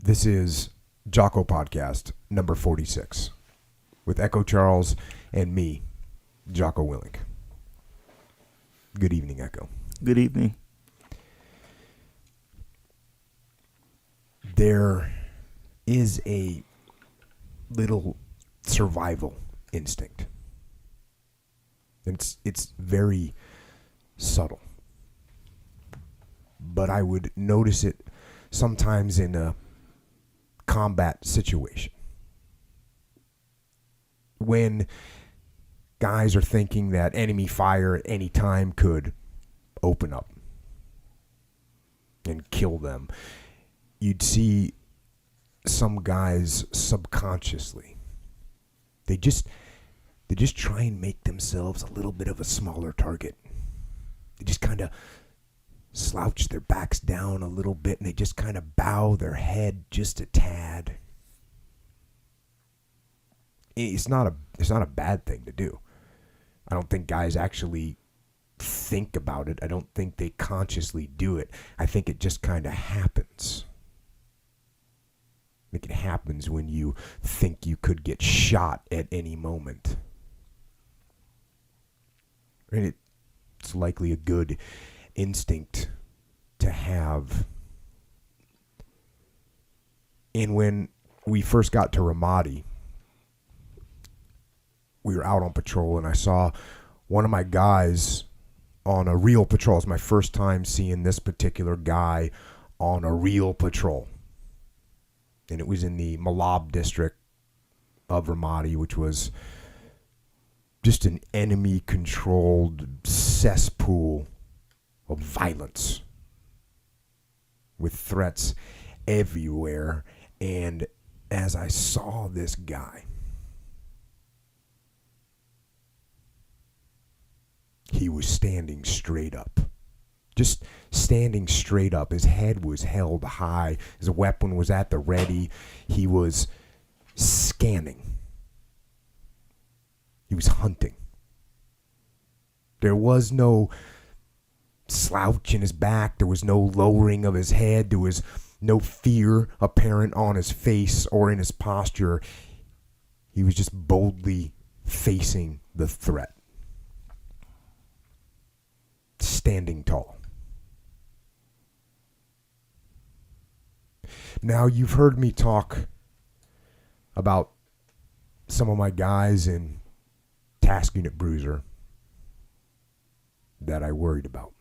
This is Jocko Podcast number 46 with Echo Charles and me, Jocko Willink. Good evening, Echo. Good evening. There is a little survival instinct. It's very subtle. But I would notice it sometimes in a combat situation. When guys are thinking that enemy fire at any time could open up and kill them, you'd see some guys subconsciously. They just try and make themselves a little bit of a smaller target. They just kind of slouch their backs down a little bit and they just kind of bow their head just a tad. It's not a bad thing to do. I don't think guys actually think about it. I don't think they consciously do it. I think it just kind of happens. I think it happens when you think you could get shot at any moment. And it's likely a good instinct to have. And when we first got to Ramadi, we were out on patrol and I saw one of my guys on a real patrol. It's my first time seeing this particular guy on a real patrol. And it was in the Malab district of Ramadi, which was just an enemy-controlled cesspool of violence with threats everywhere. And as I saw this guy, he was standing straight up. Just standing straight up. His head was held high. His weapon was at the ready. He was scanning. He was hunting. There was no slouch in his back. There was no lowering of his head. There was no fear apparent on his face or in his posture. He was just boldly facing the threat. Standing tall. Now, you've heard me talk about some of my guys in Task Unit Bruiser that I worried about.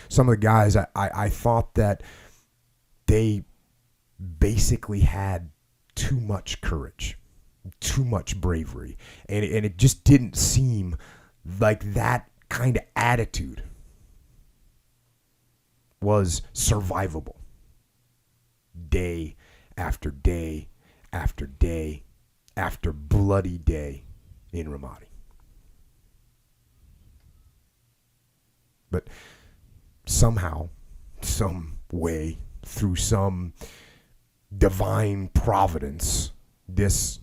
Some of the guys, I thought that they basically had too much courage, too much bravery, and it just didn't seem like that kind of attitude was survivable. Day after day after day after bloody day in Ramadi. But somehow, some way, through some divine providence, this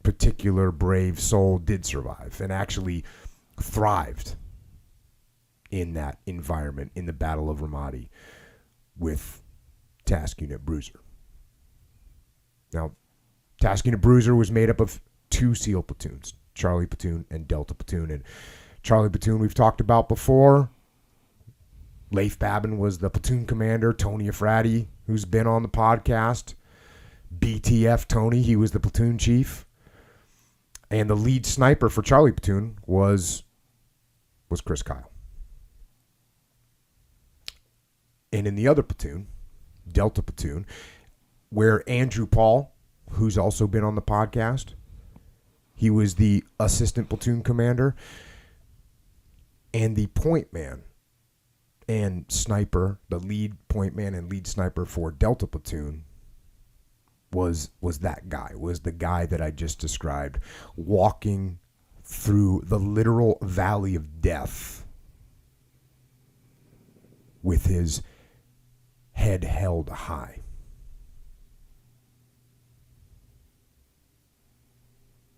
particular brave soul did survive and actually thrived in that environment in the Battle of Ramadi with Task Unit Bruiser. Now, Task Unit Bruiser was made up of two SEAL platoons, Charlie Platoon and Delta Platoon. And Charlie Platoon we've talked about before. Leif Babin was the platoon commander. Tony Afrati, who's been on the podcast. BTF Tony, he was the platoon chief. And the lead sniper for Charlie Platoon was Chris Kyle. And in the other platoon, Delta Platoon, where Andrew Paul, who's also been on the podcast, he was the assistant platoon commander. And the point man and sniper, the lead point man and lead sniper for Delta Platoon was that guy, was the guy that I just described, walking through the literal valley of death with his head held high.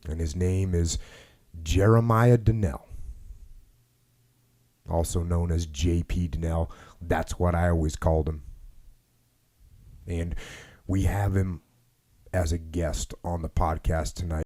And his name is Jeremiah Donnell, also known as J.P. Donnell. That's what I always called him. And we have him as a guest on the podcast tonight.